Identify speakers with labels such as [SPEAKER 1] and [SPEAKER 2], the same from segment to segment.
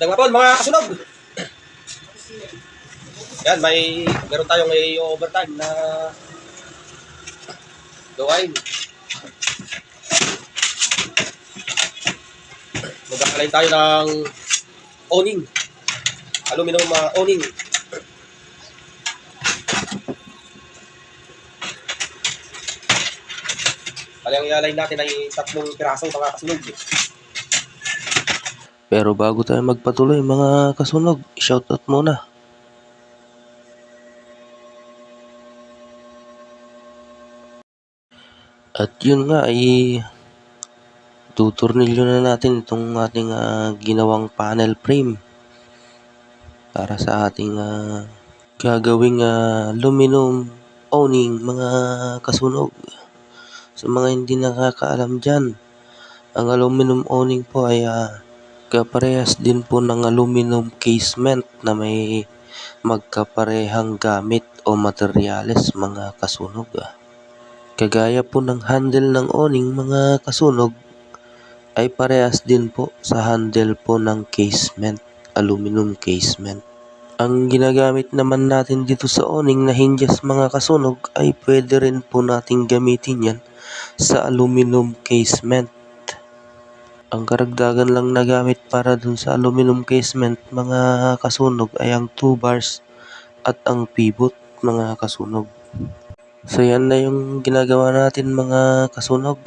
[SPEAKER 1] Magandang hapon mga kasunog. Yan, meron tayong overtime na gawain. Mag-aalain tayo ng awning. Aluminum awning. Ang i-align natin ay 3 piraso mga kasunog.
[SPEAKER 2] Pero bago tayo magpatuloy mga kasunog, shoutout muna. At yun nga ay tutornilyo na natin itong ating ginawang panel frame para sa ating gagawing aluminum awning mga kasunog. Sa mga hindi nakakaalam dyan, ang aluminum awning po ay kaparehas din po ng aluminum casement na may magkaparehang gamit o materyales mga kasunog. Kagaya po ng handle ng awning mga kasunog ay parehas din po sa handle po ng casement, aluminum casement. Ang ginagamit naman natin dito sa awning na hinges mga kasunog ay pwede rin po nating gamitin yan sa aluminum casement. Ang karagdagan lang na gamit para dun sa aluminum casement mga kasunog ay ang 2 bars at ang pivot mga kasunog. So yan na yung ginagawa natin mga kasunog.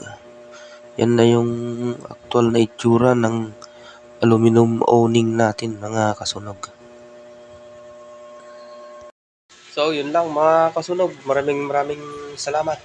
[SPEAKER 2] Yan na yung actual na itsura ng aluminum awning natin mga kasunog.
[SPEAKER 1] So yun lang mga kasunog. Maraming salamat.